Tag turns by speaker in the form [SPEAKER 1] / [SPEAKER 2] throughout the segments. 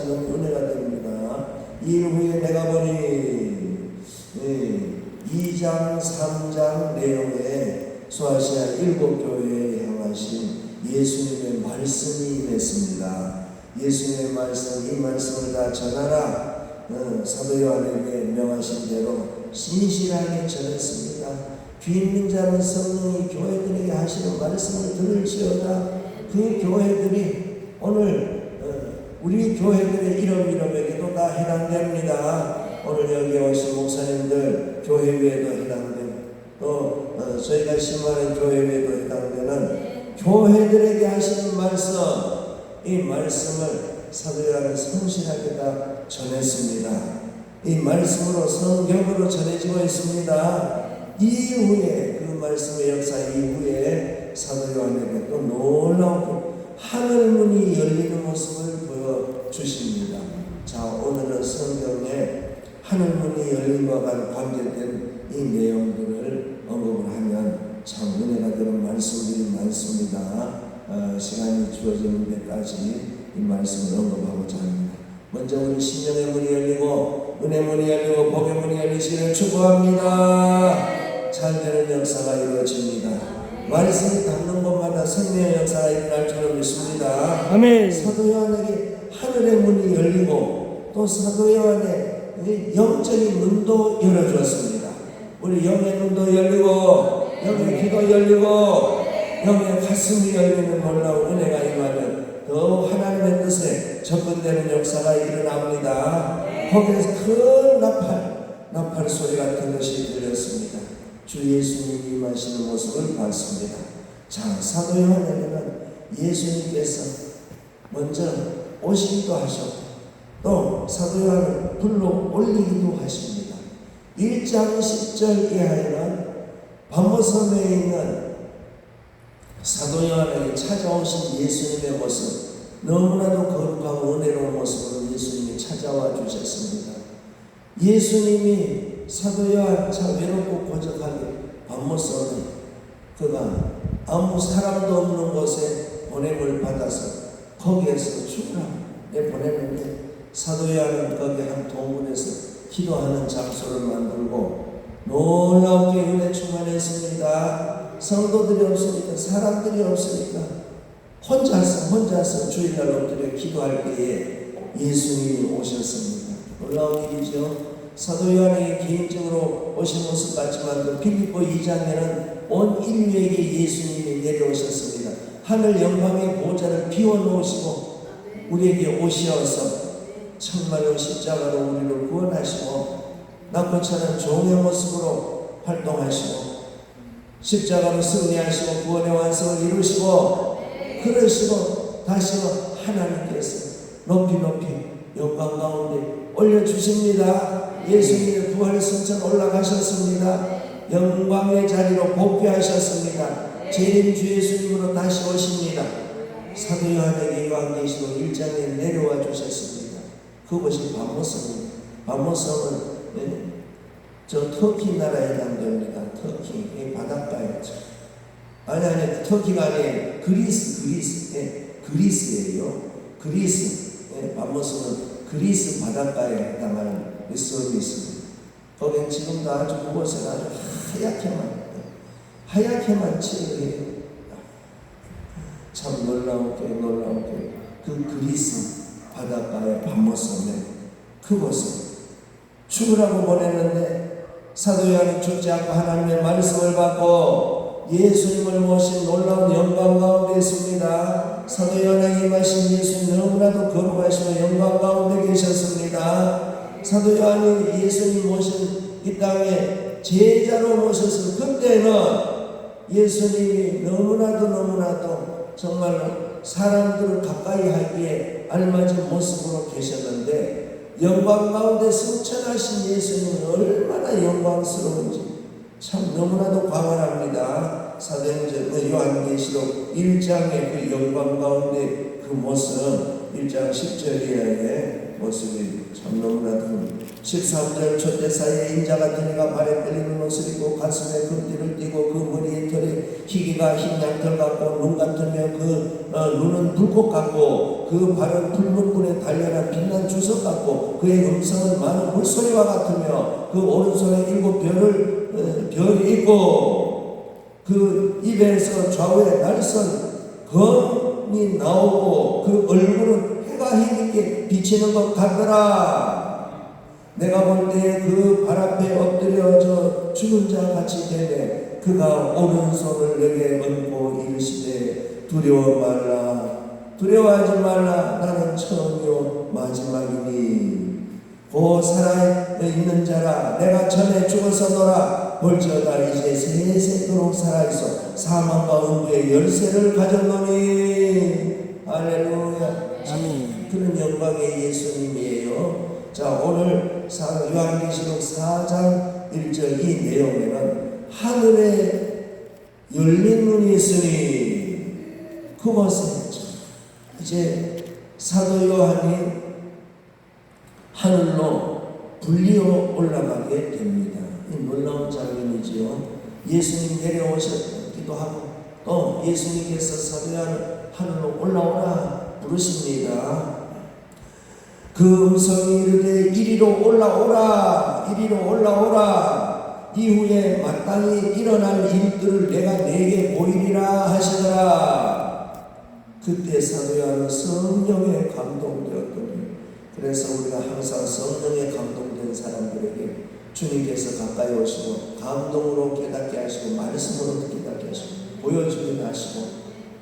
[SPEAKER 1] 너무 은혜가 됩니다. 이후에 내가 보니 2장 3장 내용에 소아시아 7교회에 향하신 예수님의 말씀이 임했습니다. 예수님의 말씀, 이 말씀을 다 전하라. 사도 요한에게 명하신 대로 신실하게 전했습니다. 귀 있는 자는 성령이 교회들에게 하시는 말씀을 들을지어다. 그 교회들이 오늘 우리 교회들의 이름에게도 다 해당됩니다. 오늘 여기 오신 목사님들 교회 위에도 해당되고 또 저희가 심하는 교회 위에도 해당되는 교회들에게 하시는 말씀, 이 말씀을 사도 요한은 성실하게 다 전했습니다. 이 말씀으로 성경으로 전해지고 있습니다. 이후에 그 말씀의 역사 이후에 사도 요한에게 또 놀라운 하늘문이 열리는 모습을 보여주십니다. 자, 오늘은 성경에 하늘문이 열림과 관계된 이 내용들을 언급을 하면 참 은혜가 되는 말씀들이 많습니다. 시간이 주어지는 데까지 이 말씀을 언급하고자 합니다. 먼저 우리 신령의 문이 열리고 은혜 문이 열리고 복의 문이 열리시기를 축복합니다. 잘 되는 역사가 이루어집니다. 말씀이 닿는 곳마다 생명의 역사가 일어날 줄을 믿습니다.
[SPEAKER 2] 아멘.
[SPEAKER 1] 사도 요한에게 하늘의 문이 열리고 또 사도 요한의 영적인 눈도 열어주었습니다. 우리 영의 눈도 열리고 영의 귀도 열리고 영의 가슴이 열리는 놀라운 은혜가 임하면 더 하나님의 뜻에 접근되는 역사가 일어납니다. 거기에서 큰 나팔 소리 같은 것이 들렸습니다. 주 예수님이 임하시는 모습을 봤습니다. 자, 사도 요한에게는 예수님께서 먼저 오시기도 하셨고 또 사도 요한을 불러 올리기도 하십니다. 1장 10절 이하에는 반모섬에 있는 사도 요한에게 찾아오신 예수님의 모습, 너무나도 거룩하고 은혜로운 모습으로 예수님이 찾아와 주셨습니다. 예수님이 사도 요한 참 외롭고 고적하게 반모섬에 그가 아무 사람도 없는 곳에 보냄을 받아서 거기에서 죽으라고 보냈는데 사도 요한은 거기 한 동굴에서 기도하는 장소를 만들고 놀랍게 은혜 충만했습니다. 성도들이 없으니까 사람들이 없으니까 혼자서 주일날 엎드려 기도할 때에 예수님이 오셨습니다. 놀라운 일이죠. 사도 요한에게 개인적으로 오신 모습 같지만 그 빌립보 2장에는 온 인류에게 예수님이 내려오셨습니다. 하늘 영광의 보좌를 비워놓으시고 우리에게 오시어서 정말로 십자가로 우리를 구원하시고 낙고처럼 종의 모습으로 활동하시고 십자가로 승리하시고 구원의 완성을 이루시고 그러시고 다시 하나님께서 높이 영광 가운데 올려주십니다. 예수님의 부활의 성천 올라가셨습니다. 영광의 자리로 복귀하셨습니다. 재림 주 예수님으로 다시 오십니다. 사도 요한에게 요한계시록 1장에 내려와 주셨습니다. 그것이 반모섬입니다. 반모섬은 저 터키 나라에 해당됩니다. 터키 바닷가에 아니 터키가 아니에요. 그리스예요. 그리스 반모섬은 그리스 바닷가에 해당하는 섬이 있습니다. 거기는 지금도 아주 그곳에 아주 하얗게만 칠해요. 참 놀라운게 그 그리스 바닷가의 반모섬에 그곳에 죽으라고 보냈는데 사도 요한이 죽지 않고 하나님의 말씀을 받고 예수님을 모신 놀라운 영광 가운데 있습니다. 사도 요한에게 임하신 예수님 너무나도 거룩하시고 영광 가운데 계셨습니다. 사도 요한이 예수님 모신 이 땅에 제자로 모셨을 그때는 예수님이 너무나도 정말로 사람들을 가까이 하기에 알맞은 모습으로 계셨는데 영광 가운데 승천하신 예수님은 얼마나 영광스러운지 참 너무나도 광활합니다. 사도행전 요한계시록 1장의 그 영광 가운데 그 모습 1장 10절 이하의 모습이 참 너무나도 13절 초대사에 인자가 들이가 발에 끌리는 옷을 입고 가슴에 금띠를 띠고 그 머리에 털에 희기가 흰 양털 같고 눈 같으며 그 눈은 불꽃 같고 그 발은 불문불에 달려라 빛난 음성 같고 그의 음성은 많은 물소리와 같으며 그 오른손에 7별이 있고 그 입에서 좌우에 날선 검이 나오고 그 얼굴은 해가 힘있게 비치는 것 같더라. 내가 볼 때 그 발 앞에 엎드려져 죽은 자 같이 되매 그가 오른손을 내게 얹고 이르시되 두려워 말라 두려워하지 말라 나는 처음이요 마지막이니 곧 살아있는 자라 내가 전에 죽었었노라 볼지어다 이제 세세토록 살아있어 사망과 음부의 열쇠를 가졌노니 할렐루야.
[SPEAKER 2] 아멘.
[SPEAKER 1] 그는 영광의 예수님이에요. 자, 오늘 요한계시록 4장 1절 이 내용에는 하늘에 열린 문이 있으니 그곳에 이제 사도 요한이 하늘로 불리어 올라가게 됩니다. 이 놀라운 장면이지요. 예수님 내려오셨기도 하고 또 예수님께서 사도 요한을 하늘로 올라오라 부르십니다. 그 음성이 이르되 이리로 올라오라 이리로 올라오라 이후에 마땅히 일어날 일들을 내가 네게 보이리라 하시더라. 그때 사도 요한은 성령에 감동되었더니 그래서 우리가 항상 성령에 감동된 사람들에게 주님께서 가까이 오시고 감동으로 깨닫게 하시고 말씀으로 깨닫게 하시고 보여주게 하시고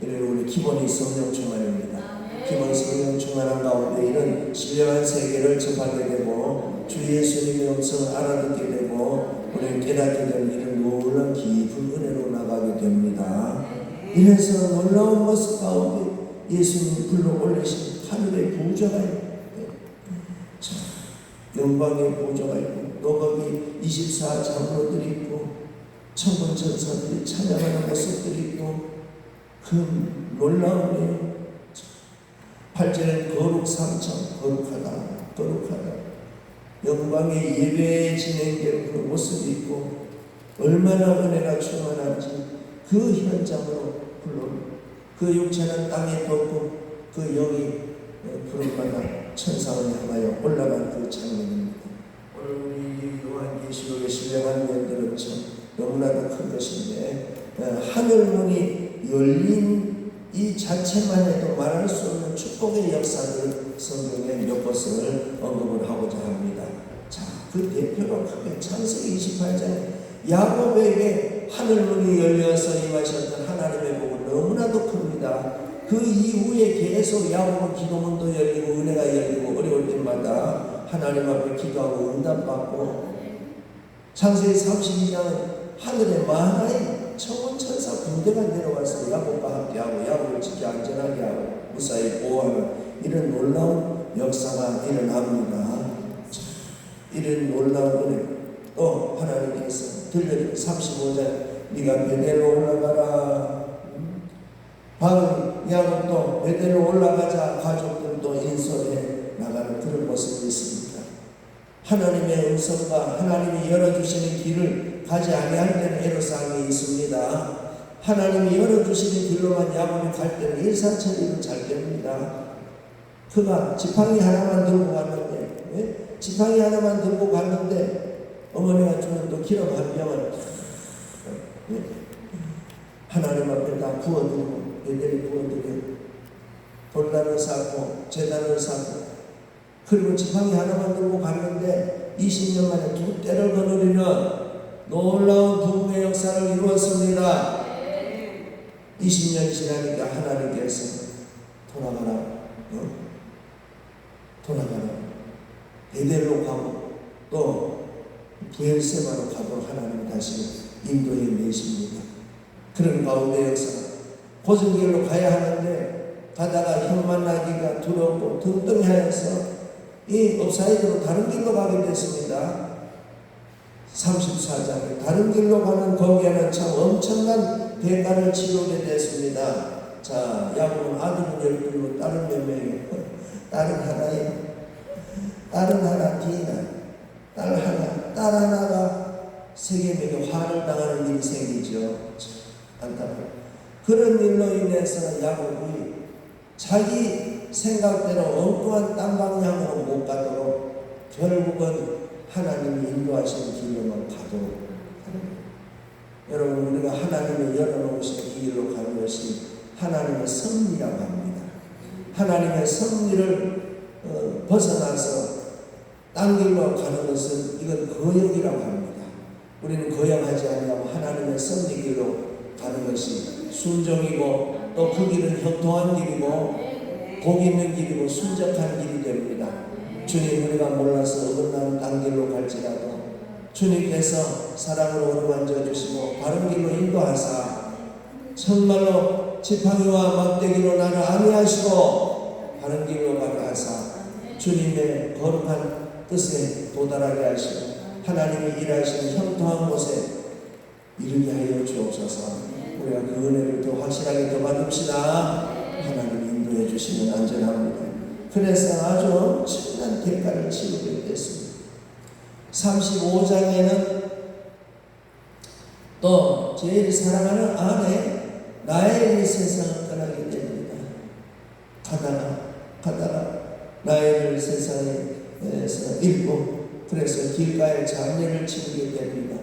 [SPEAKER 1] 이런 우리 기본이 성령 충만입니다. 기본 성령 충만한 가운데 이런 신령한 세계를 접하게 되고 주 예수님의 음성을 알아듣게 되고 우리는 깨닫게 되는 이런 놀라운 깊은 은혜로 나가게 됩니다. 이래서 놀라운 모습 가운데 예수님 불러 올리신 하늘의 보좌가 있고 영광의 보좌가 있고 또 거기 24장로들이 있고 천군 천사들이 찬양하는 모습들이 있고 그 놀라운 8절에 거룩 삼천 거룩하다 거룩하다 영광의 예배에 진행되는 그 모습이 있고 얼마나 은혜가 충만한지 그 현장으로 불러 그 육체는 땅에 떴고 그 영이 푸른바다 천상을 향하여 올라간 그 장면입니다. 오늘 우리 요한계시록의 신령한 면들은 참 너무나도 큰 것인데 하늘문이 열린 이 자체만 해도 말할 수 없는 축복의 역사를 성경에 몇 것을 언급을 하고자 합니다. 자, 그 대표로 크게 창세기 28장에 야곱에게 하늘문이 열려서 임하셨던 하나님의 복은 너무나도 큽니다. 그 이후에 계속 야곱은 기도문도 열리고 은혜가 열리고 어려울 때마다 하나님 앞에 기도하고 응답받고 창세기 32장은 하늘에 만하의 천군천사 군대가 내려와서 야곱과 함께하고 야곱을 지켜 안전하게 하고 무사히 보호하는 이런 놀라운 역사가 일어납니다. 이런 놀라운 은혜 또 하나님께서 들려준 35절 네가 베델로 올라가라. 방금 야곱도 베델로 올라가자 가족들도 인솔해 나가는 그런 모습이 있습니다. 하나님의 음성과 하나님이 열어주시는 길을 가지 아니할 때는 애로사항이 있습니다. 하나님이 열어주시는 길로만 야곱이 갈 때는 일사천리로 잘 됩니다. 그가 지팡이 하나만 들고 갔는데 지팡이 하나만 들고 갔는데 어머니가 주는 또 기름 한 병을 하나님 앞에 다 부어드리고 애들이 부어드리고 돌단을 쌓고 제단을 쌓고 그리고 지팡이 하나만 들고 갔는데 20년 만에 두 때를 거느리는 놀라운 부흥의 역사를 이루었습니다. 20년이 지나니까 하나님께서 돌아가라 돌아가라 베델로 가고 또 부엘세바로 가도록 하나님 다시 인도해 내십니다. 그런 가운데 역사 고정길로 가야 하는데 가다가 형 만나기가 두렵고 등등하여서 이 옵사이드로 다른 길로 가게 됐습니다. 34장에 다른 길로 가는 거기에는 참 엄청난 대가를 치르게 됐습니다. 자, 야곱은 아들은 12명, 딸은 몇 명이에요? 딸은 하나, 디나, 딸 하나가 세계명에 화를 당하는 일이 생기죠. 안타깝다. 그런 일로 인해서 야곱이 자기 생각대로 엉뚱한 땅 방향으로 못 가도록 결국은 하나님이 인도하시는 길로만 가도록 하는 거예요. 여러분, 우리가 하나님이 열어놓으신 이 길로 가는 것이 하나님의 섭리라고 합니다. 하나님의 섭리를 벗어나서 딴 길로 가는 것은 이건 거역이라고 합니다. 우리는 거역하지 아니하고 하나님의 섭리 길로 가는 것이 순종이고, 또 그 길은 형통한 길이고 복 있는 길이고 순적한 길이 됩니다. 주님, 우리가 몰라서 어긋나는 딴 길로 갈지라도 주님께서 사랑으로 어루만져 주시고 바른 길로 인도하사 정말로 지팡이와 막대기로 나를 안위하시고 바른 길로 가게 하사 주님의 거룩한 뜻에 도달하게 하시고 하나님이 일하시는 형통한 곳에 이르게 하여 주옵소서. 우리가 그 은혜를 더 확실하게 더 받읍시다. 하나님 인도해 주시면 안전합니다. 그래서 아주 엄청난 대가를 치르게 됐습니다. 35장에는 또 제일 사랑하는 아내 라헬이 세상을 떠나게 됩니다. 가다가 라헬을 세상에서 잃고 그래서 길가에 장례를 치르게 됩니다.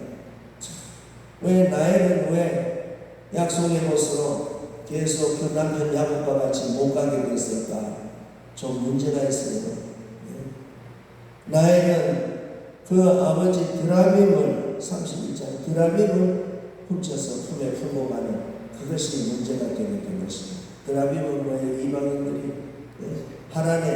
[SPEAKER 1] 왜 라헬은 왜 약속의 곳으로 계속 그 남편 야곱과 같이 못 가게 됐을까? 좀 문제가 있어요. 라헬은 그 아버지 드라빔을 31장 드라빔을 훔쳐서 품에 풀고 가는 그것이 문제가 되게 된 것입니다. 드라빔은 뭐예요? 이방인들이 하란의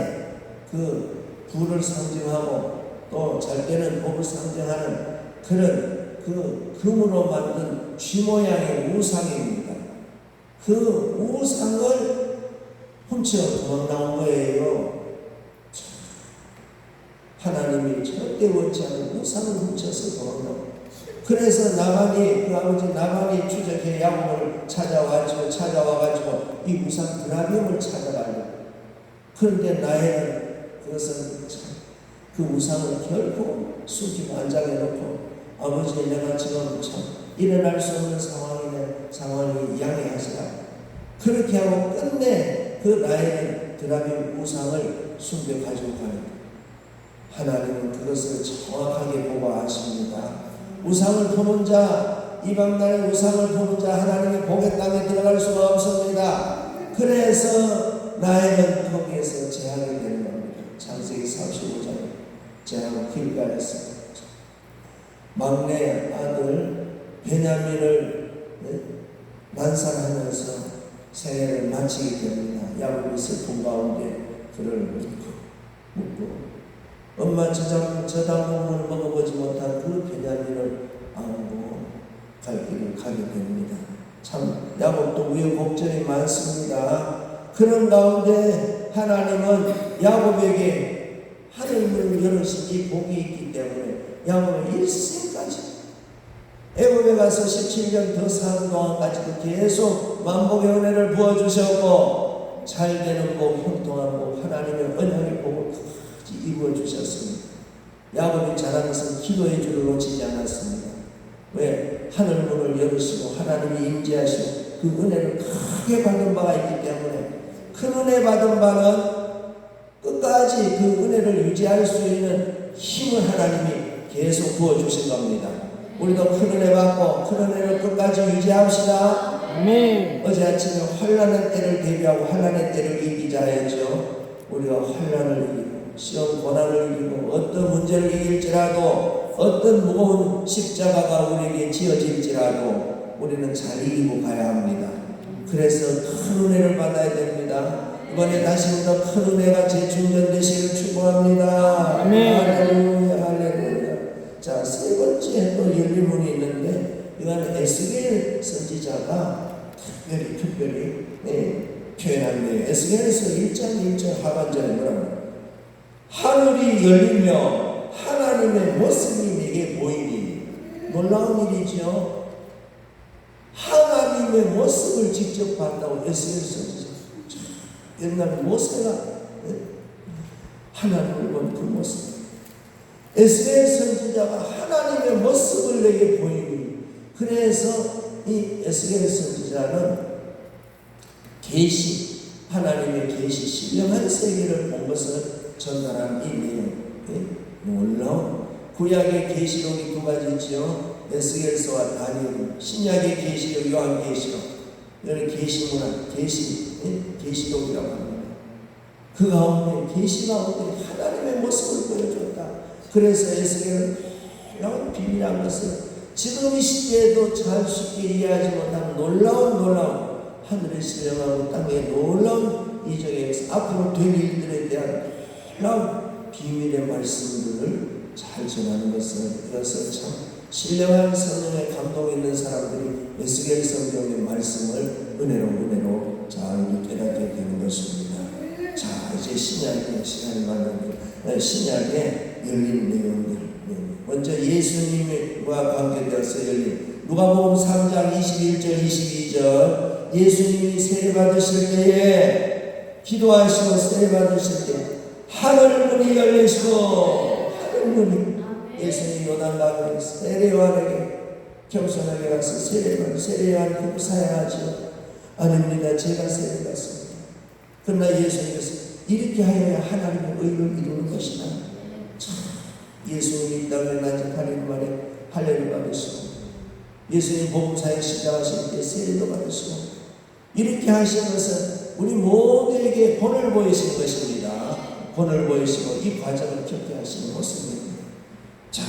[SPEAKER 1] 그 부를 상징하고 또 잘 때는 복을 상징하는 그런 그 금으로 만든 쥐 모양의 우상입니다. 그 우상을 훔쳐 도망 나온 거예요. 하나님이 절대 원치 않는 우상을 훔쳐서 도망 나온 거예요. 그래서 나반이, 그 아버지 나반이 추적해 야곱을 찾아와가지고 이 우상 드라빔을 찾아가려고. 그런데 라헬은 그것은 그 우상을 결코 숨기고 안장해 놓고 아버지, 내가 지금 참 일어날 수 없는 상황이 양해하시라. 그렇게 하고 끝내 그 라헬은 드라빔 우상을 숨겨 가지고 가는 거예요. 하나님은 그것을 정확하게 보고 아십니다. 우상을 보는 자, 이방나라의 우상을 보는 자 하나님의 복의 땅에 들어갈 수가 없습니다. 그래서 라헬은 거기에서 제하게 되는 겁니다. 창세기 35장 제하고 길가에서 막내 아들 베냐민을 난산하면서 생애를 마치게 됩니다. 야곱이 슬픔 가운데 그를 묻고 엄마 저당분을 먹어보지 못한 그 베냐민을 안고 갈 길을 가게 됩니다. 참 야곱도 우여곡절이 많습니다. 그런 가운데 하나님은 야곱에게 하늘문을 열으신 이 복이 있기 때문에 야곱은 일생까지 애굽에 가서 17년 더 사는 동안까지도 계속 만복의 은혜를 부어주셨고 잘되는 복, 형통한 복, 하나님의 언약의 복을 끝까지 이루어 주셨습니다. 야곱이 자란 것은 기도의 줄을 놓치지 않았습니다. 왜? 하늘문을 열으시고 하나님이 임재하시고 그 은혜를 크게 받은 바가 있기 때문에 큰 은혜 받은 바는 끝까지 그 은혜를 유지할 수 있는 힘을 하나님이 계속 부어주신 겁니다. 우리도 큰 은혜 받고 큰 은혜를 끝까지 유지합시다. 아멘. 어제 아침에 환난의 때를 대비하고 환난의 때를 이기자 했죠. 우리가 환난을 이기고 시험 고난을 이기고 어떤 문제를 이길지라도 어떤 무거운 십자가가 우리에게 지어질지라도 우리는 잘 이기고 가야 합니다. 그래서 큰 은혜를 받아야 됩니다. 이번에 다시 더 큰 은혜가 재충전되시기를 축복합니다. 할렐루야, 할렐루야. 자, 세 번째 또 열리문이 있는데 이건 에스겔 선지자가 특별히 표현한대요. 에스겔에서 1장 1절 하반절에 뭐라고? 하늘이 열리며 하나님의 모습이 내게 보이니. 놀라운 일이죠. 하나님의 모습을 직접 봤다고 에스겔 선지자. 옛날 모세가 하나님을 본 그 모습. 에스겔 선지자가 하나님의 모습을 내게 보이니. 그래서 이 에스겔 선지자는 계시, 하나님의 계시, 신령한 세계를 본 것을 전달한 이 내용. 놀라운 구약의 계시록이 두 가지 있지요. 에스겔서와 다니엘. 신약의 계시록, 요한계시록. 이런 계시문화, 계시록이라고 합니다. 그 가운데 계시 가운데 하나님의 모습을 보여줬다. 그래서 에스겔은 놀라운 비밀한 것을 지금 이 시대에도 잘 쉽게 이해하지 못하는 놀라운 하늘의 신령하고 땅의 놀라운 이적의 앞으로 될 일들에 대한 놀라운 비밀의 말씀들을 잘 전하는 것은 이것은 참 신령한 성령의 감동 있는 사람들이 에스겔 성경의 말씀을 은혜로 잘 깨닫게 되는 것입니다. 자, 이제 신약의 시간이 많은데 신약의 열린 내용들, 먼저 예수님과 관계되어서 열린 누가복음 3장 21절 22절 예수님이 세례받으실 때에 기도하시고 세례받으실 때 하늘 문이 열리시고 하늘 문이 예수님이 요단강에 세례요한에게 겸손하게 가서 세례요한 구사해야지요. 아닙니다. 제가 세례받습니다. 그러나 예수님께서 이렇게 하여야 하나님의 의를 이루는 것이다. 참 예수님이 이 땅에 나지 8일 만에 할례를 받으시고 예수님 복음사역 시작하실 때 세례도 받으시고 이렇게 하신 것은 우리 모두에게 본을 보이신 것입니다. 본을 보이시고 이 과정을 겪게 하시는 모습입니다. 자,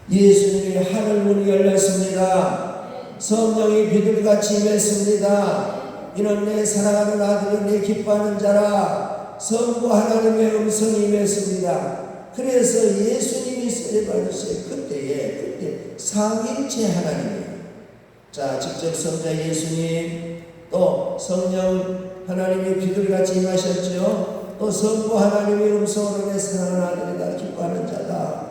[SPEAKER 1] 예수님의 하늘 문이 열렸습니다. 성령이 비둘기같이 임했습니다. 이는 내 사랑하는 아들은 내 기뻐하는 자라. 성부 하나님의 음성이 임했습니다. 그래서 예수님이 세례받으실 그때 삼위일체 하나님이에요. 자, 직접 성자 예수님 또 성령 하나님이 비둘기같이 임하셨죠. 또 성부 하나님의 음성으로 내 사랑하는 아들이다 기뻐하는 자다.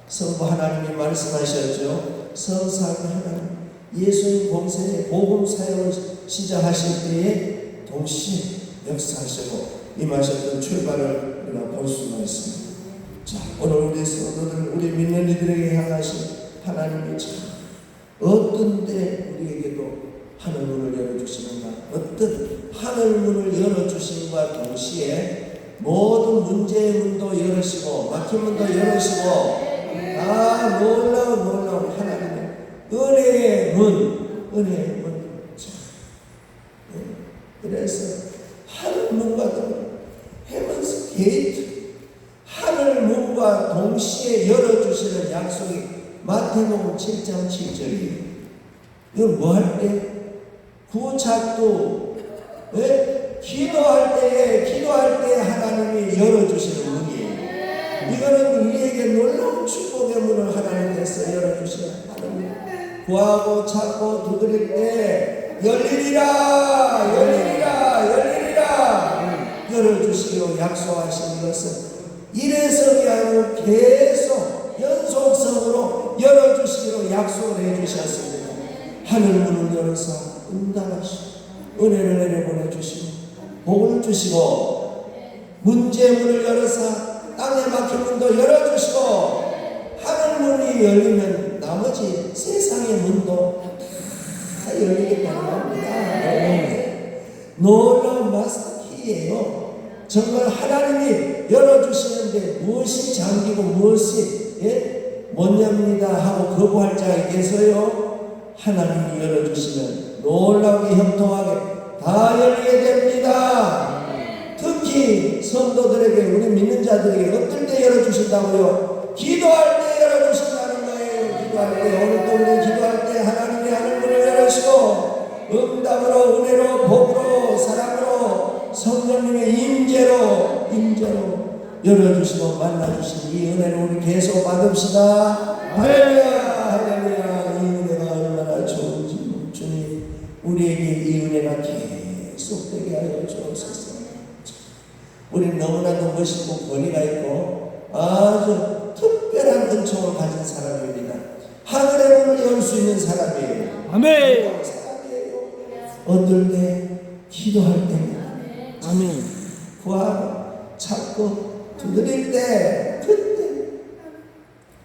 [SPEAKER 1] 성부 하나님이 말씀하셨죠. 성삼위 하나님 예수님 공생의 복음 사역을 시작하실 때에 동시에 역사하시고 임하셨던 출발을 우리가 볼 수가 있습니다. 자, 오늘 우리 성도들, 우리 믿는 이들에게 향하신 하나님이 참 어떤 때 우리에게도 하늘 문을 열어주시는가, 어떤 하늘 문을 열어주심과 동시에 모든 문제의 문도 열으시고 막힌 문도 열으시고 다 놀라운 하나님의 은혜의 문. 참. 그래서 하늘 문과 헤븐스 게이트 하늘 문과 동시에 열어주시는 약속이 마태복음 7장 7절이에요. 이건 뭐 할 때? 구착도 기도할 때 하나님이 열어주시는 문이에요. 이거는 우리에게 놀라운 축복의 문을 하나님께서 열어주시는 하나님. 구하고 찾고 두드릴 때 열리리라 열어주시기로 약속하신 것은 이래서이 아니고 계속 연속성으로 열어주시기로 약속을 해주셨습니다. 하늘 문을 열어서 응답하시고 은혜를 내려보내주시고 복을 주시고 문제 문을 열어서 땅에 막힌 문도 열어주시고 하늘 문이 열리면 나머지 세상의 문도 다 열리겠다는 겁니다. 놀라운 마스터 키예요. 정말 하나님이 열어주시는데 무엇이 잠기고 무엇이 못 엽니다 하고 거부할 자가 계세요. 하나님이 열어주시면 놀랍게 형통하게 다 열리게 됩니다. 특히 성도들에게 우리 믿는 자들에게 어떨 때 열어주신다고요? 기도할 때 열어주신다는 거예요. 기도할 때 오늘 또 우리 기도할 때 하나님이 하늘 문을 열으시고 응답으로 은혜로 복으로 사랑으로 성령님의 임재로 열어주시고 만나주신 이 은혜를 우리 계속 받읍시다. 할렐루야. 이 은혜가 얼마나 좋은지 주님 우리에게 이 은혜가 계속되게 하여 주옵소서. 우리는 너무나도 멋있고 권위가 있고 아주 특별한 은총을 가진 사람입니다. 하늘의 문을 열 수 있는 사람이에요.
[SPEAKER 2] 아멘.
[SPEAKER 1] 어떨 때? 기도할 때입니다.
[SPEAKER 2] 아멘.
[SPEAKER 1] 구하고 찾고 두드릴 때 그때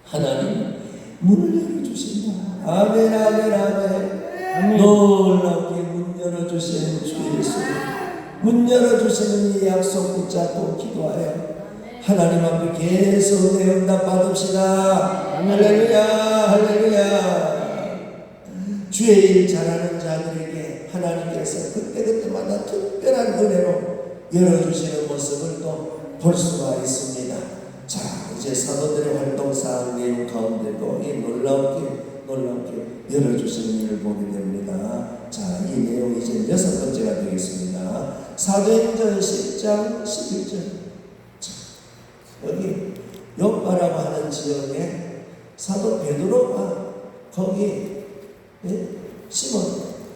[SPEAKER 1] 하나님 문을 열어주신다. 아멘. 놀랍게 문 열어주시는 주 예수, 문 열어주시는 이 약속 붙잡고 기도하여 하나님 앞에 계속 내 응답 받읍시다. 할렐루야, 할렐루야. 주의 일 잘하는 자들에게 하나님께서 그때그때마다 특별한 은혜로 열어주시는 모습을 또 볼 수가 있습니다. 자, 이제 사도들의 활동사항 내용 가운데도 이 놀랍게 열어주시는 일을 보게 됩니다. 자, 이 내용이 이제 6번째가 되겠습니다. 사도행전 10장 11절. 자, 여기 요파라고 하는 지역에 사도 베드로가 거기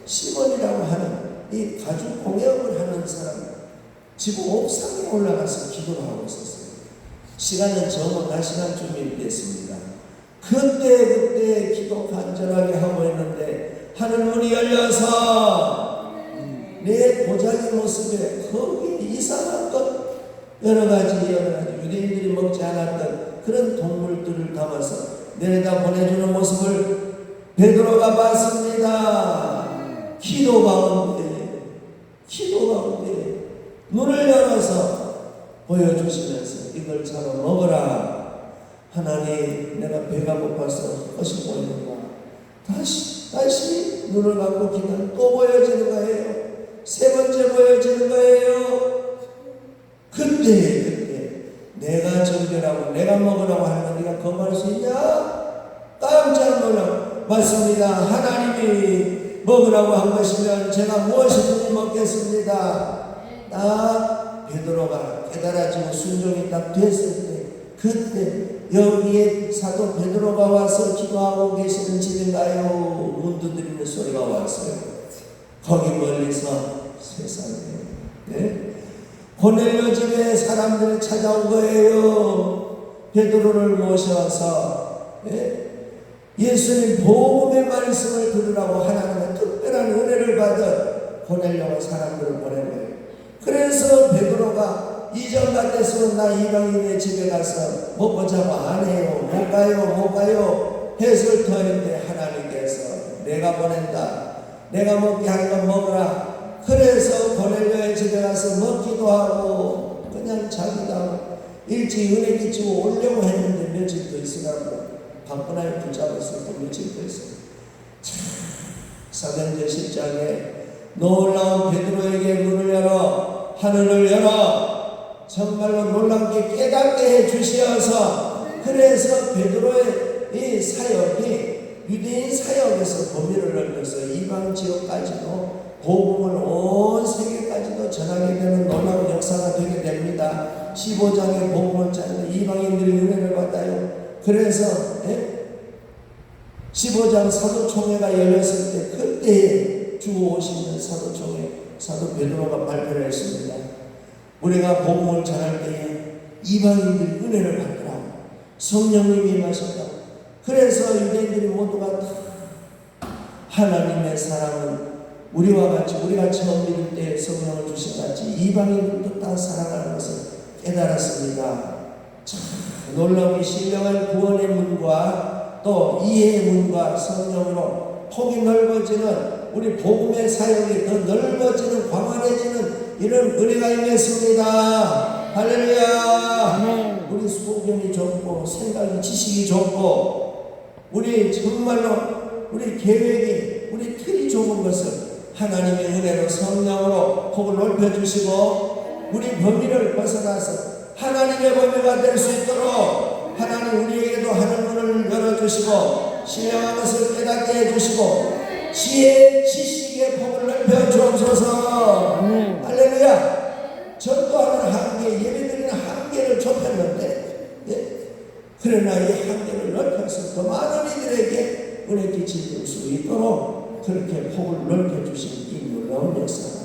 [SPEAKER 1] 시몬이라고 하는 이 가죽 공예업을 하는 사람 지금 옥상에 올라가서 기도를 하고 있었어요. 시간은 저녁 4시간쯤이 됐습니다. 그때 기도 간절하게 하고 있는데 하늘문이 열려서 내 보자기 모습에 거기 이상한 것 여러 가지 유대인들이 먹지 않았던 그런 동물들을 담아서 내려다 보내주는 모습을 베드로가 봤습니다. 기도 가운데 눈을 열어서 보여주시면서 이걸 잡아 먹어라. 하나님, 내가 배가 고파서 헛것이 보이는가. 다시 눈을 감고 기도하면 또 보여지는 거예요. 3번째 보여지는 거예요. 그때 내가 정결하고 내가 먹으라고 하는 건 네가 거부할 수 있냐? 깜짝 놀라. 맞습니다. 하나님이 먹으라고 한 것이면 제가 무엇이든지 먹겠습니다. 딱 베드로가 깨달아지고 순종이 딱 됐을 때 그때 여기에 사도 베드로가 와서 기도하고 계시는 집인가요? 문 두드리는 소리가 왔어요. 거기 멀리서 세상에 고넬료 집에 사람들이 찾아온 거예요. 베드로를 모셔서 예수님 복음의 말씀을 들으라고 하나님의 특별한 은혜를 받은 고넬료가 사람들을 보낸 거예요. 그래서 베드로가 이전 같았으면 나 이방인의 집에 가서 먹보자고 안 해요. 못 가요. 했을 터인데 하나님께서 내가 보낸다. 내가 먹게 한 건 먹으라. 그래서 고넬료의 집에 가서 먹기도 하고 그냥 자기도 하고 일찍 은혜 끼치고 오려고 했는데 며칠 더 있으라고 바쁘나에 붙잡았을 때 며칠 더 있어요. 사도행전 10장에 놀라운 베드로에게 문을 열어 하늘을 열어 정말로 놀랍게 깨닫게 해주시어서 그래서 베드로의 이 사역이 유대인 사역에서 범위를 넓혀서 이방 지역까지도 복음을 온 세계까지도 전하게 되는 놀라운 역사가 되게 됩니다. 15장의 복음을 짜는 이방인들이 은혜를 받아요. 그래서 15장 사도총회가 열렸을 때 그때에 주 50년 사도총회 사도 베드로가 발표를 했습니다. 우리가 복음을 전할 때에 이방인들이 은혜를 받더라. 성령님이 임하셨다. 그래서 유대인들이 모두가 다 하나님의 사랑은 우리와 같이 우리가 처음 믿을 때 성령을 주신 같이 이방인들도 다 사랑하는 것을 깨달았습니다. 참 놀라운 신령한 구원의 문과 또 이해의 문과 성령으로 폭이 넓어지는 우리 복음의 사역이 더 넓어지는 광활해지는 이런 은혜가 임했습니다. 할렐루야. 우리 소견이 좁고 생각이 지식이 좁고 우리 정말로 우리 계획이 우리 틀이 좁은 것을 하나님의 은혜로 성령으로 폭을 넓혀주시고 우리 범위를 벗어나서 하나님의 범위가 될 수 있도록 하나님 우리에게도 하늘문을 열어주시고 신령한 것을 깨닫게 해주시고 지혜 지식의 폭을 넓혀 주옵소서. 할렐루야. 전도하는 한계 예배드리는 한계를 좁혔는데 그러나 이 한계를 넓혀서 더 많은 이들에게 은혜 끼칠 수 있도록 그렇게 폭을 넓혀주신 이 놀라운 역사가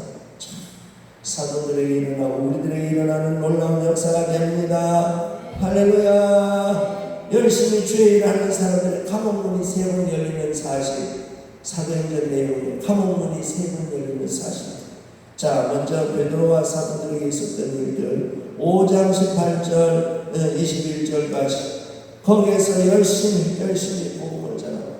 [SPEAKER 1] 사도들에게 일어나고 우리들에게 일어나는 놀라운 역사가 됩니다. 할렐루야. 열심히 주의 일을 하는 사람들의 감옥문이 3번 열리는 사실, 사도행전 내용에 감옥문이 3번 열리는 사실. 자, 먼저 베드로와 사도들에게 있었던 일들 5장 18절 21절까지 거기에서 열심히 복음을 전하고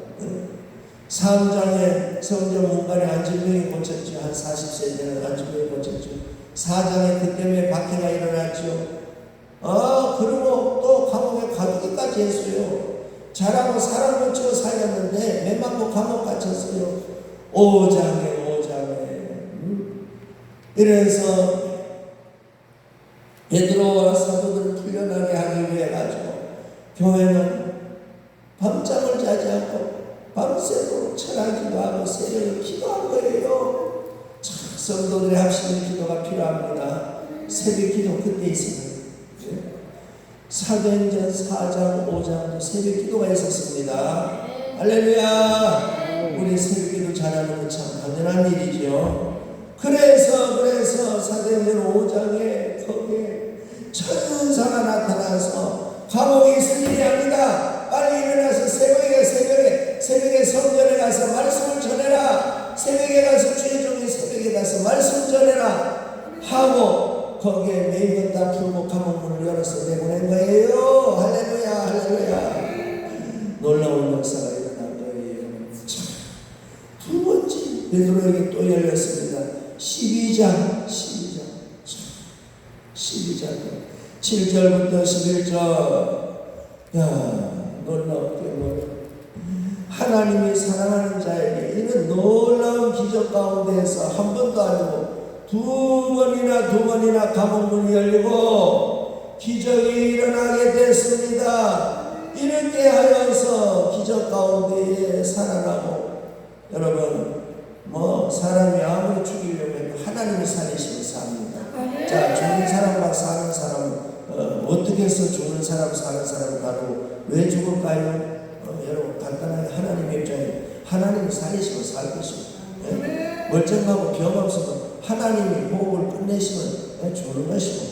[SPEAKER 1] 3장에 성전 문간에 안진병이 고쳤죠. 한 40세 되는 안진병이 고쳤죠. 4장에 그 때문에 박해가 일어났죠. 그리고 또 감옥에 가두기까지 했어요. 잘하고 사람 고치고 살렸는데 매 맞고 감옥 갇혔어요. 오장에. 이래서 베드로와 사도들을 풀려나게 하기 위해 가지고 교회는 밤잠을 자지 않고 밤새도록 철학기도 하고 새벽에 기도한 거예요. 성도들의 합심의 기도가 필요합니다. 새벽 기도 그때 있습니다. 사도행전 4장 5장도 새벽 기도가 있었습니다. 할렐루야. 우리 새벽 기도 잘하는 건 참 당연한 일이죠. 그래서 사도행전 5장에 거기에 천사가 나타나서 감옥에 있을 일이 아니다. 빨리 일어나서 새벽에 성전에 가서 말씀을 전해라. 새벽에 가서 주의 종이 새벽에 가서 말씀 전해라 하고 거기에 매일 다 풀고 감옥문을 열어서 내보낸 거예요. 할렐루야. 놀라운 역사가 일어난 거예요. 두 번째 베드로에게 또 열렸습니다. 12장 7절부터 11절. 놀랍게 하나님이 사랑하는 자에게 이는 놀라운 기적 가운데에서 한 번도 아니고 두 번이나 감옥문이 열리고 기적이 일어나게 됐습니다. 이렇게 하여서 기적 가운데에 살아나고, 여러분 사람이 아무리 죽이려고 해도 하나님이 살리시면 삽니다. 자, 죽는 사람과 사는 사람은 어떻게 해서 죽는 사람 사는 사람을 다루고 왜 죽을까요? 여러분 간단하게 하나님의 입장에 하나님이 살리시면 살 것입니다. 멀쩡하고 병 없으면 하나님이 호흡을 끝내시면 죽는 것이고,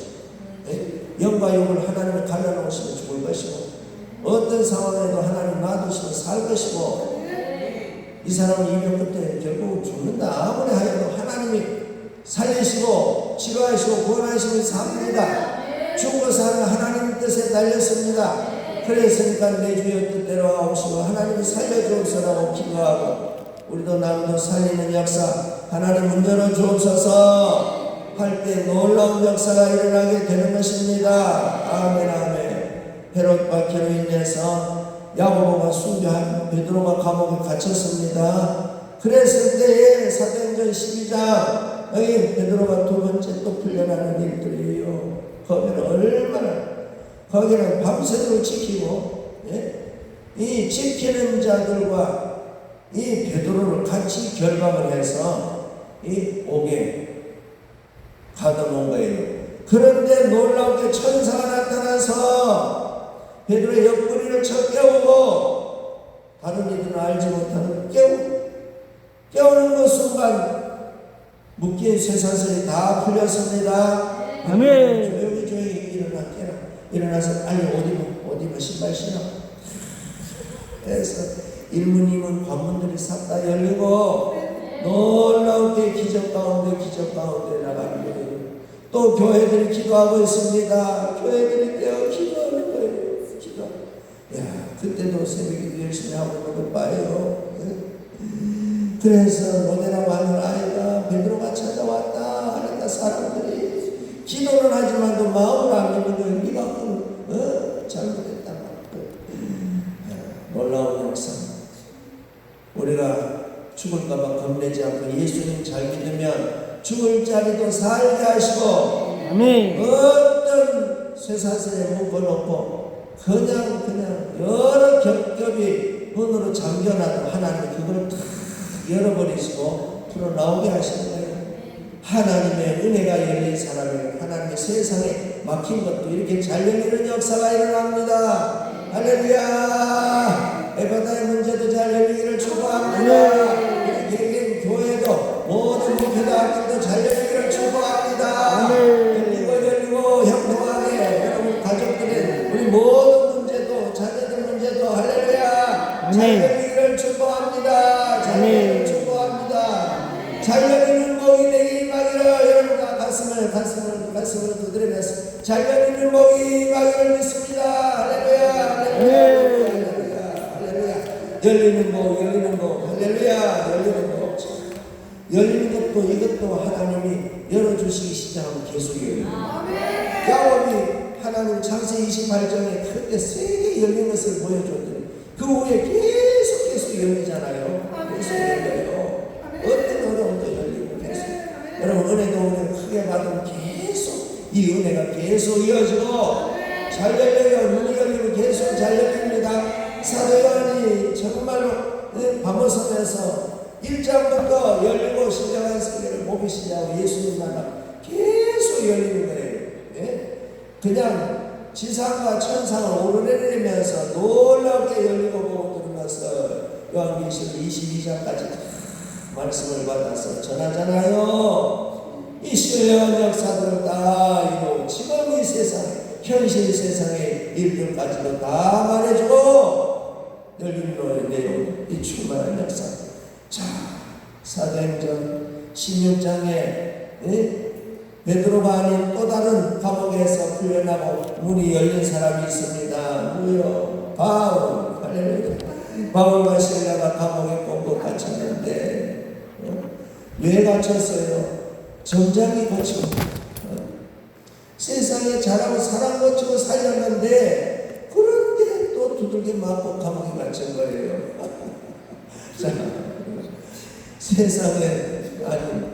[SPEAKER 1] 영과 욕을 하나님이 갈라놓으시면 죽을 것이고, 어떤 상황에도 하나님 놔두시면 살 것이고, 이 사람은 이병 끝에 결국은 죽는다. 아무리 하여도 하나님이 살리시고 치료하시고 구원하시면 삽니다. 죽고 사는 하나님의 뜻에 달렸습니다. 그랬으니까 내 주의 뜻대로 하옵시고 하나님이 살려주옵소서라고 기도하고, 우리도 남도 살리는 역사 하나님 문제로 주옵소서 할 때 놀라운 역사가 일어나게 되는 것입니다. 아멘. 헤롯 박해로 인해서 야고보가 순교한 베드로가 감옥에 갇혔습니다. 그랬을 때에 사도행전 12장 여기 베드로가 두 번째 또 풀려나는 일들이에요. 거기는 밤새도록 지키고, 이 지키는 자들과 이 베드로를 같이 결박을 해서 이 옥에 가둬놓은 거예요. 그런데 놀랍게 천사가 나타나서 베드로의 옆구리를 쳐 깨우고, 다른 이들은 알지 못하는 깨우는 그 순간 묶인 쇠사슬이 다 풀렸습니다. 아멘. 조용히 일어나서 아니 옷 입어 신발 신어. 그래서 일문이문 관문들이 싹 다 열리고 놀랍게 기적 가운데 나가는 거예요. 또 교회들이 기도하고 있습니다. 교회들이 깨어 기도하는 거예요. 그때도 새벽에 열심히 하고 있는 걸 봐요. 그래서 로데라고 하는 아이가 베드로가 찾아왔다 하니까 사람들이 기도는 하지만도 마음을 안 믿는 거예요. 네가 잘못했다. 놀라운 역사. 우리가 죽을까봐 겁내지 않고 예수님 잘 믿으면 죽을 자리도 살게 하시고, 어떤 쇠사슬에 묶어놓고 그냥 여러 겹겹이 문으로 잠겨놔도 하나님이 그걸 다 열어버리시고 풀어나오게 하시는 거예요. 하나님의 은혜가 열린 사람에게 하나님의 세상에 막힌 것도 이렇게 잘 열리는 역사가 일어납니다. 할렐루야. 에바다의 문제도 잘 열리기를 축복합니다. 개개인 교회도 모든 목회자들도 잘 열리기를 축복합니다. 열리고 형통하게 여러분 가족들의 우리 모든 문제도 자녀들 문제도 할렐루야 잘 열리기를 축복합니다. 잘 열리기를 축복합니다. 잘 열리는 복이 내게 임하기를 여러분과 가슴을 두드리면서 잘 열리는 복이 임하기를 믿습니다. 할렐루야. 열리는 복 할렐루야. 열리는 것도 이것도 하나님이 열어주시기 시작하면 계속이에요. 야곱이 하나님 28장에 그렇게 세게 열린 것을 보여줬더니 그 후에 계속 열리잖아요. 계속 열려요. 어떤 어려움도 열리고 계속. 여러분 은혜도 우리가 크게 받으면 계속 이 은혜가 계속 이어지고 잘 열려요. 눈이 열리면 계속 잘 열립니다. 사도 요한이 정말로 밤을 서면서 1장부터 열리고 신령한 세계를 모비시냐고 예수님 나라 계속 열리는 거예요. 예? 그냥 지상과 천상을 오르내리면서 놀랍게 열리고 보고 그런 것을 요한계시록 22장까지 말씀을 받아서 전하잖아요. 이 신령한 역사들을 다 이루고 지금 이 세상 현실 세상의 일들까지도 다 말해주고 열린 노래 내용 이 충만한 역사. 자, 사도행전 16장에 베드로가 아닌 또 다른 감옥에서 풀려나고 문이 열린 사람이 있습니다. 누구요? 바울. 할렐루야. 바울과 실라가 감옥에 꽁꽁 갇혔는데 왜 갇혔어요? 정장이 고치고 세상에 잘하고 사람 고치고 살렸는데 그런데 또 두들겨 맞고 감옥에 갇힌 거예요. 자, 세상에 아니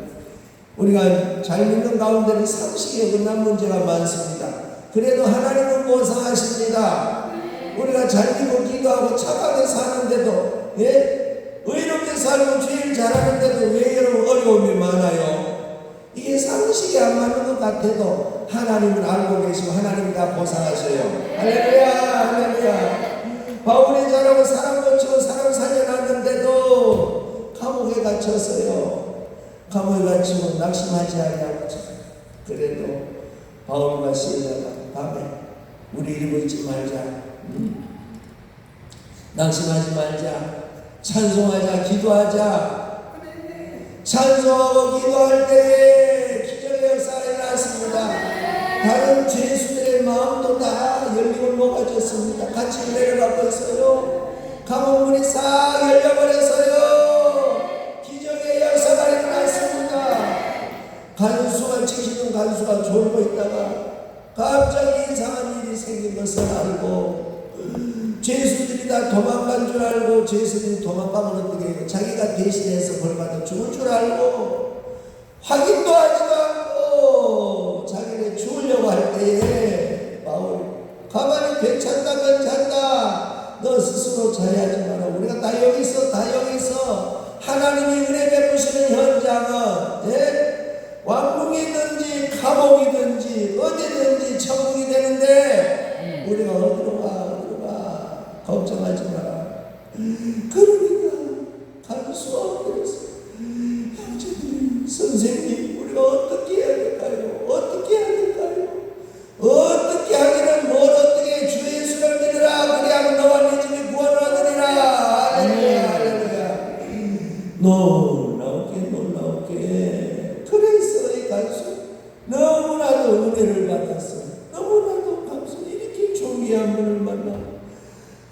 [SPEAKER 1] 우리가 잘 믿는 가운데는 상식에 어긋난 문제가 많습니다. 그래도 하나님은 보상하십니다. 우리가 잘 믿고 기도하고 착하게 사는데도 의롭게 살고 죄를 잘하는데도 왜 이런 어려움이 많아요? 이게 상식이 안 맞는 것 같아도 하나님은 알고 계시고 하나님이 다 보상하셔요. 할렐루야 할렐루야. 바울이 잘하고 사람 고치고 사람 살려놨는데도 감옥에 갇혔어요. 감옥에 갇히고 낙심하지 않냐고. 그래도 바울과 실라가 밤에 우리 이러고 있지 말자, 낙심하지 말자, 찬송하자, 기도하자. 찬송하고 기도할 때에 기적의 역사가 일어났습니다. 다른 죄수들의 마음도 다 열림을 녹아졌습니다. 같이 은혜를 받고 있어요. 감옥문이 싹 열려버렸어요. 기적의 역사가 일어났습니다. 간수가 지키는 간수가 졸고 있다가 갑자기 이상한 일이 생긴 것을 알고 죄수들이 다 도망간 줄 알고 죄수들이 도망가면 어떻게 해요? 자기가 대신해서 벌받아 죽을 줄 알고 확인도 하지도 않고 자기를 죽으려고 할 때에 바울 가만히 괜찮다 너 스스로 자해하지 마라. 우리가 다 여기서 하나님이 은혜 베푸시는 현장은 왕궁이든지 감옥이든지 어디든지 천국이 되는데 우리가 어디로 가 걱정하지 마라. 그러니까 갈 수 없겠어. 형제들 선생님 우리가 어떻게 해야 될까요? 어떻게 하기는 뭘 어떻게 주 예수를 믿으라. 그리하면 너와 네 집이 구원을 얻으리라. 할렐루야. 놀라우게 그래서 이 간수 너무나도 은혜를 받았어. 너무나도 감사. 이렇게 존귀한 분을 만나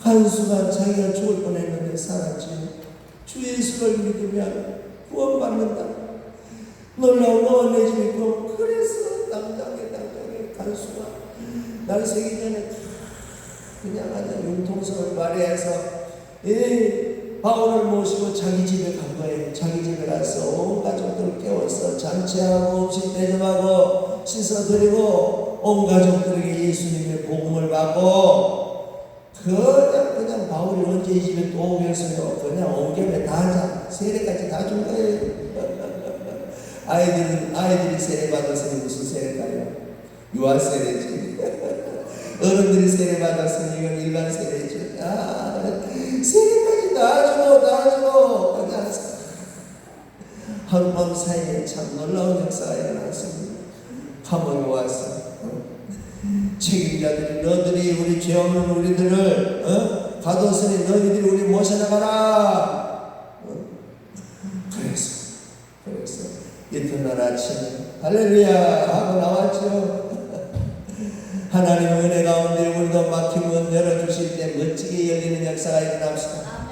[SPEAKER 1] 간수가 자기가 죽을 뻔했는데 살았지. 주 예수를 믿으면 구원받는다. 놀라운 너와 내 집이 구원. 그래서 당장에 간수가 날 세기 전에 그냥 아주 융통성을 발휘해서 바울을 모시고 자기 집에 간 거예요. 자기 집에 가서 온 가족들을 깨워서 잔치하고 음식 대접하고 씻어드리고 온 가족들에게 예수님의 복음을 받고 그냥 바울이 언제 이 집에 또 오겠어요. 그냥 온 김에 다 하자. 세례까지 다 준 거예요. 아이들이 세례 받았으니 무슨 세례가요? 유아 세례지. 어른들이 세례 받았으니 이건 일반 세례지. 세례까지 다 주고 그냥 하룻밤 사이에 참 놀라운 역사가 일어났습니다. 감옥에 와서 책임자들이 너희들이 우리 죄 없는 우리들을 가뒀으니 너희들이 우리 모셔나가라. 그래서 이튿날 아침에 할렐루야 하고 나왔죠. 하나님의 은혜 가운데 우리도 막힌 문 열어주실 때 멋지게 열리는 역사가 일어납시다.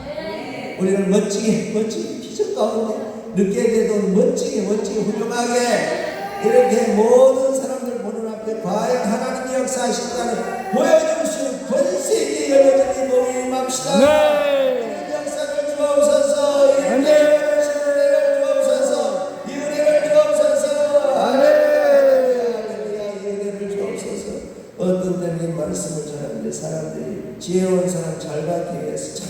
[SPEAKER 1] 우리를 멋지게 기적 가운데 늦게 돼도 멋지게 훌륭하게 이렇게 모든 사람들 보는 앞에 과연 하나님 역사하신다는 보여줄 수 있는 권세 있게 열려진 이 몸이 임합시다.
[SPEAKER 2] 네.
[SPEAKER 1] 이 역사를 주옵소서. 이 은혜를 주옵소서. 이 은혜를 주옵소서. 할렐루야. 이 은혜를 주옵소서. 어떤 때는 이 말씀을 전하는데 사람들이 지혜로운 사람 잘 받기 위해서 참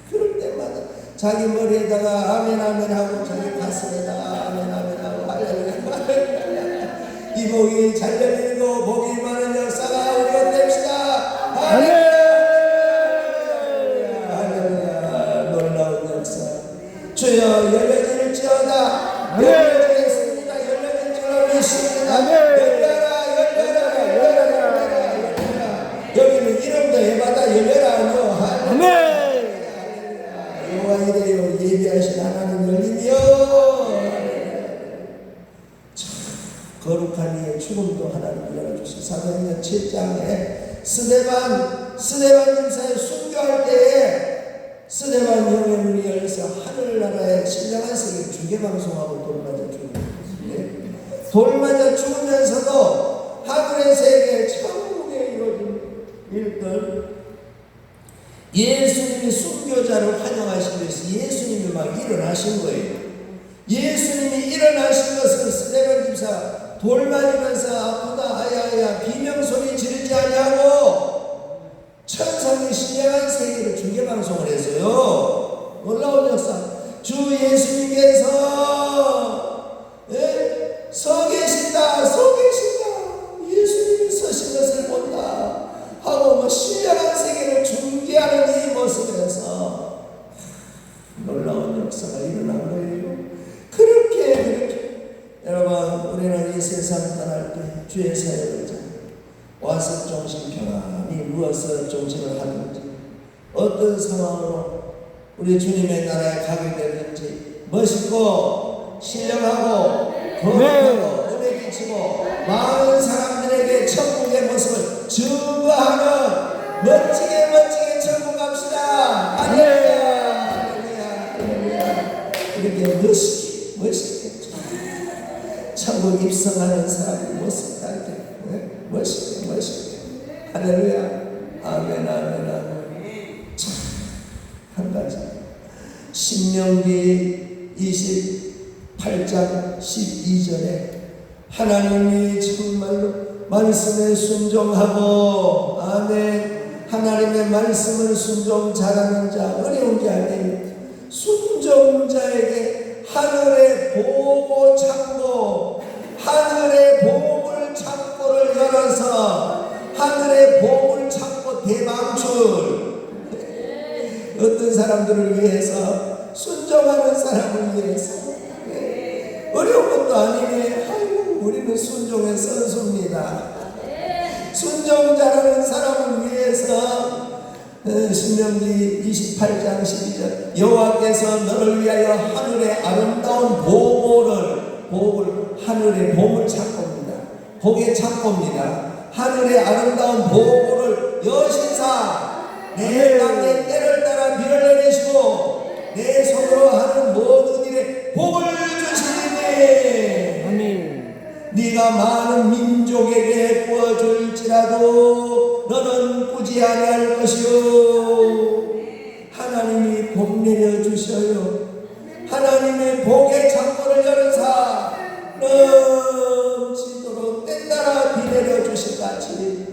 [SPEAKER 1] 그럴 때마다 자기 머리에다가 아멘 아멘 하고 자기 가슴에다가 아멘 아멘 하고 할렐루야. 이 복이 잘 열리고 복이 많은 역사가 우리가 됩시다. 할렐루야. 할렐루야. 놀라운 역사 주여 열려질지어다. 열려지겠습니다. 열려질 줄로 믿습니다. 열려라 열려라 열려라 열려라. 여기는 이름도 해마다 열려라 하며 할렐루야. 여호와 이래요 예비하신 하나님 열림이요. 거룩한 이의 죽음도 하나님 열어주시고 사도행전 7장에 스데반 집사에 순교할 때에 스데반 형의 문이 열려서 하늘나라의 신령한 세계 중계방송하고 돌맞아 죽은 돌맞아 죽으면서도 하늘의 세계 천국에 이루어진 일들 예수님이 순교자를 환영하신 것이 예수님이 막 일어나신 거예요. 예수님이 일어나신 것을 스데반 집사 돌 맞으면서 아프다 아야야 비명소리 지르지 아니하고 천상의 신령한 세계를 중계방송을 해서요. 놀라운 역사. 주 예수님께서 서 계신다 서 계신다 예수님이 서신 것을 본다 하고 뭐 신령한 세계를 중계하는 이 모습에서 놀라운 역사가 일어난 거예요. 그렇게 여러분 우리는 이 세상 떠날 때 주의 사역을 와서 정신 편안히 누워서 정신을 하든지 어떤 상황으로 우리 주님의 나라에 가게 되든지 멋있고 신령하고 거룩하고 은혜 끼치고 많은 사람들에게 천국의 모습을 증거하는 멋지게 천국 갑시다. 할렐루야. 할렐루야. 이렇게 멋있게 천국 입성하는 사람의 모습을 알게 멋있게 할렐루야. 아멘 아멘. 한 가지 신명기 28장 12절에 하나님이 정말로 말씀에 순종하고 아멘 하나님의 말씀을 순종 잘하는 자 어려운 게 아니에요. 순종자에게 하늘의 보고 창고 하늘의 보물 창고를 열어서 하늘의 보물 창고 대방출 어떤 사람들을 위해서 순종하는 사람을 위해서 어려운 것도 아니네. 아이고 우리는 순종의 선수입니다. 순종자라는 사람을 위해서 신명기 28장 12절 여호와께서 너를 위하여 하늘의 아름다운 보물 하늘의 보물 창고입니다. 복의 창고입니다. 하늘의 아름다운 보물을 여신사 내 땅에 때를 따라 비를 내리시고 내 손으로 하는 모든 일에 복을 주시리니
[SPEAKER 2] 아멘.
[SPEAKER 1] 네가 많은 민족에게 구워줄지라도 너는 꾸지 아니할 것이요. 하나님이 복 내려주셔요. 하나님의 복의 창고를 열어서 넘치도록 때따라 비 내려주실 같이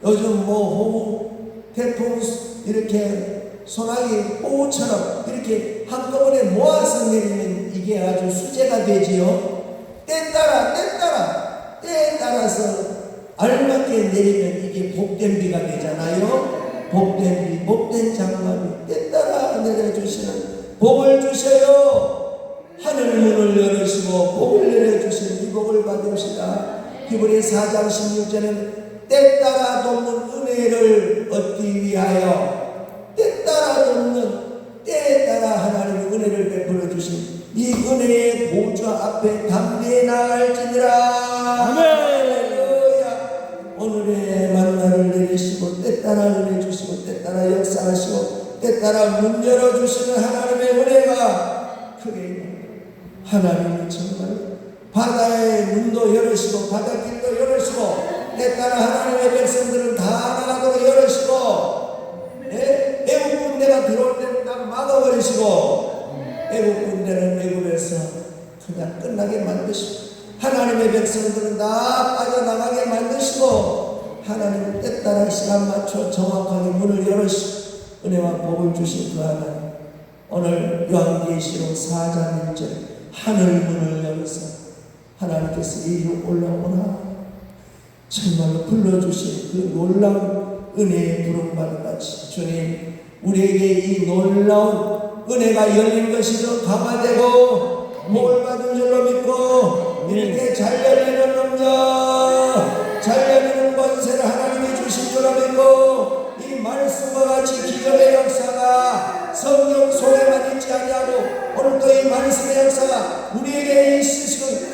[SPEAKER 1] 요즘 호우, 태풍 이렇게 소나기, 호우처럼 이렇게 한꺼번에 모아서 내리면 이게 아주 수제가 되지요. 때에 따라서 알맞게 내리면 이게 복된 비가 되잖아요. 복된 비, 복된 장마비 때에 따라 내려주시는 복을 주셔요. 하늘 문을 열으시고 복을 내려주시는 이 복을 받으시다. 히브리 4장 16절에는 때 따라 돕는 은혜를 얻기 위하여 때에 따라 하나님의 은혜를 베풀어 주신 이 은혜의 보좌 앞에 담대히 나아갈지니라. 할렐루야. 오늘의 만나를 내리시고 때 따라 은혜 주시고 때 따라 역사하시고 때 따라 문 열어주시는 하나님의 은혜가 크게 하나님이 정말 바다의 문도 열으시고 바닷길도 열으시고 때 따라 하나님의 백성들은 다 나가도록 열으시고 애국 군대가 들어올 때는 다 막아버리시고 애국 군대는 애국에서 그냥 끝나게 만드시고 하나님의 백성들은 다 빠져나가게 만드시고 하나님 때 따라 시간 맞춰 정확하게 문을 열으시고 은혜와 복을 주신 그 하나님 오늘 요한계시록 4장 1절 하늘 문을 열어서 하나님께서 이리 올라오나 정말로 불러주신 그 놀라운 은혜의 부름받은 같이 주님 우리에게 이 놀라운 은혜가 열린 것이 더 강화되고 복을 받은 줄로 믿고 이렇게 잘 열리는 능력 잘 열리는 권세를 하나님이 주신 줄로 믿고 이 말씀과 같이 기적의 역사가 성경 속에만 있지 아니하고 오늘 또 이 말씀의 역사가 우리에게 있으시고